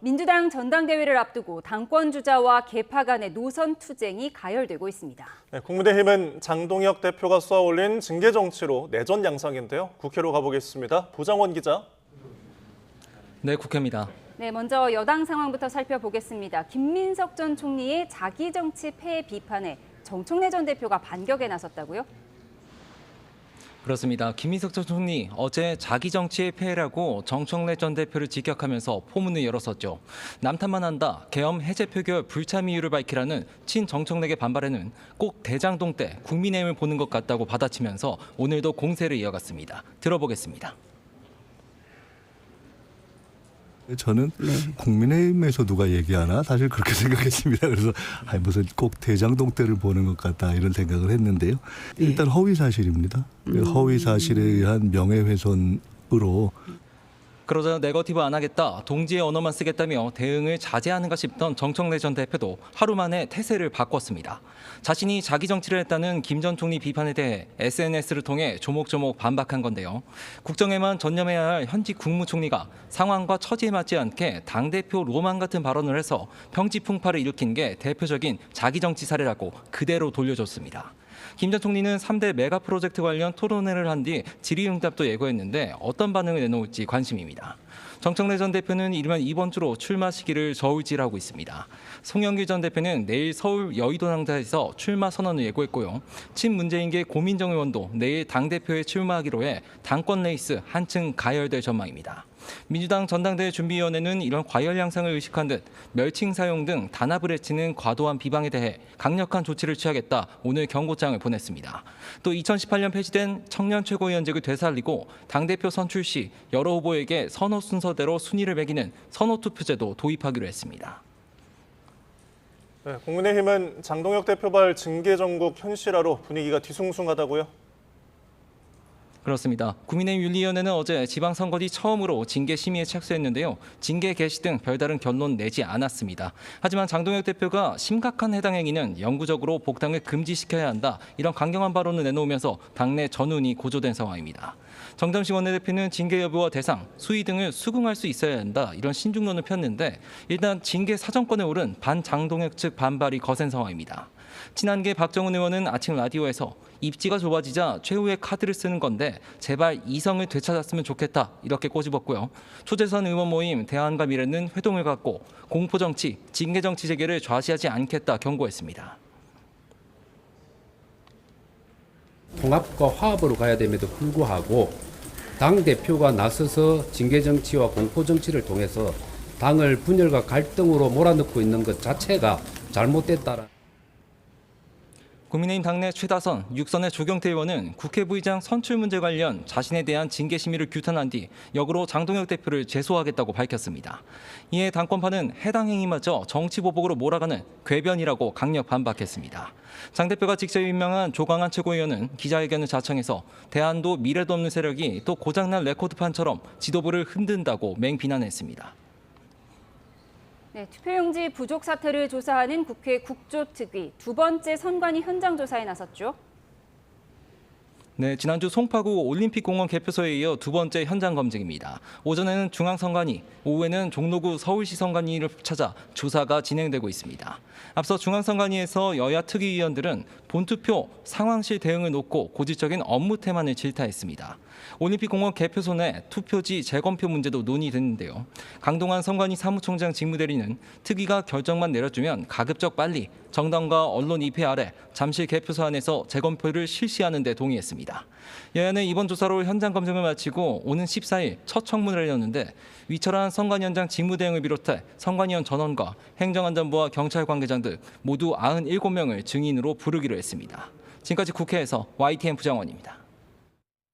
민주당 전당대회를 앞두고 당권 주자와 계파 간의 노선 투쟁이 가열되고 있습니다. 네, 국민의힘은 장동혁 대표가 쏘아올린 징계 정치로 내전 양상인데요. 국회로 가보겠습니다. 보장원 기자. 네, 국회입니다. 네, 먼저 여당 상황부터 살펴보겠습니다. 김민석 전 총리의 자기 정치 폐해 비판에 정청래 전 대표가 반격에 나섰다고요? 그렇습니다. 김민석 전 총리 어제 자기 정치의 폐해라고 정청래 전 대표를 직격하면서 포문을 열었었죠. 남탓만 한다, 계엄 해제 표결 불참 이유를 밝히라는 친정청래계 반발에는 꼭 대장동 때 국민의힘을 보는 것 같다고 받아치면서 오늘도 공세를 이어갔습니다. 들어보겠습니다. 저는 국민의힘에서 누가 얘기하나 사실 그렇게 생각했습니다. 그래서 무슨 꼭 대장동 때를 보는 것 같다 이런 생각을 했는데요. 일단 허위 사실입니다. 허위 사실에 의한 명예훼손으로 그러자 네거티브 안 하겠다, 동지의 언어만 쓰겠다며 대응을 자제하는가 싶던 정청래 전 대표도 하루 만에 태세를 바꿨습니다. 자신이 자기 정치를 했다는 김 전 총리 비판에 대해 SNS를 통해 조목조목 반박한 건데요. 국정에만 전념해야 할 현직 국무총리가 상황과 처지에 맞지 않게 당대표 로망 같은 발언을 해서 평지 풍파를 일으킨 게 대표적인 자기 정치 사례라고 그대로 돌려줬습니다. 김 전 총리는 3대 메가 프로젝트 관련 토론회를 한 뒤 질의응답도 예고했는데 어떤 반응을 내놓을지 관심입니다. 정청래 전 대표는 이르면 이번 주로 출마 시기를 저울질하고 있습니다. 송영길 전 대표는 내일 서울 여의도 당사에서 출마 선언을 예고했고요. 친문재인계 고민정 의원도 내일 당대표에 출마하기로 해 당권 레이스 한층 가열될 전망입니다. 민주당 전당대회 준비위원회는 이런 과열 양상을 의식한 듯 멸칭 사용 등 단합을 해치는 과도한 비방에 대해 강력한 조치를 취하겠다 오늘 경고장을 보냈습니다. 또 2018년 폐지된 청년 최고위원직을 되살리고 당대표 선출 시 여러 후보에게 선호 순서대로 순위를 매기는 선호투표제도 도입하기로 했습니다. 네, 국민의힘은 장동혁 대표발 징계 정국 현실화로 분위기가 뒤숭숭하다고요? 그렇습니다. 국민의힘 윤리위원회는 어제 지방선거 뒤 처음으로 징계 심의에 착수했는데요. 징계 개시 등 별다른 결론 내지 않았습니다. 하지만 장동혁 대표가 심각한 해당 행위는 영구적으로 복당을 금지시켜야 한다, 이런 강경한 발언을 내놓으면서 당내 전운이 고조된 상황입니다. 정점식 원내대표는 징계 여부와 대상, 수위 등을 수긍할 수 있어야 한다, 이런 신중론을 폈는데 일단 징계 사정권에 오른 반장동혁 측 반발이 거센 상황입니다. 친한계 박정훈 의원은 아침 라디오에서 입지가 좁아지자 최후의 카드를 쓰는 건데 제발 이성을 되찾았으면 좋겠다, 이렇게 꼬집었고요. 초재선 의원 모임 대안과 미래는 회동을 갖고 공포정치, 징계정치 재개를 좌시하지 않겠다 경고했습니다. 통합과 화합으로 가야 됨에도 불구하고 당대표가 나서서 징계정치와 공포정치를 통해서 당을 분열과 갈등으로 몰아넣고 있는 것 자체가 잘못됐다라. 국민의힘 당내 최다선, 6선의 조경태 의원은 국회 부의장 선출 문제 관련 자신에 대한 징계 심의를 규탄한 뒤 역으로 장동혁 대표를 제소하겠다고 밝혔습니다. 이에 당권파는 해당 행위마저 정치보복으로 몰아가는 궤변이라고 강력 반박했습니다. 장 대표가 직접 임명한 조광한 최고위원은 기자회견을 자청해서 대안도 미래도 없는 세력이 또 고장난 레코드판처럼 지도부를 흔든다고 맹비난했습니다. 네, 투표용지 부족 사태를 조사하는 국회 국조특위 두 번째 선관위 현장 조사에 나섰죠. 네, 지난주 송파구 올림픽공원 개표소에 이어 두 번째 현장 검증입니다. 오전에는 중앙선관위, 오후에는 종로구 서울시 선관위를 찾아 조사가 진행되고 있습니다. 앞서 중앙선관위에서 여야 특위위원들은 본투표 상황실 대응을 놓고 고질적인 업무 태만을 질타했습니다. 올림픽공원 개표소 내 투표지 재검표 문제도 논의됐는데요. 강동환 선관위 사무총장 직무대리는 특위가 결정만 내려주면 가급적 빨리 정당과 언론 입회 아래 잠실 개표소 안에서 재검표를 실시하는 데 동의했습니다. 여야는 이번 조사로 현장 검증을 마치고 오는 14일 첫 청문회를 열었는데 위철한 선관위원장 직무대행을 비롯해 선관위원 전원과 행정안전부와 경찰 관계자 등 모두 97명을 증인으로 부르기로 했습니다. 지금까지 국회에서 YTN 부장원입니다.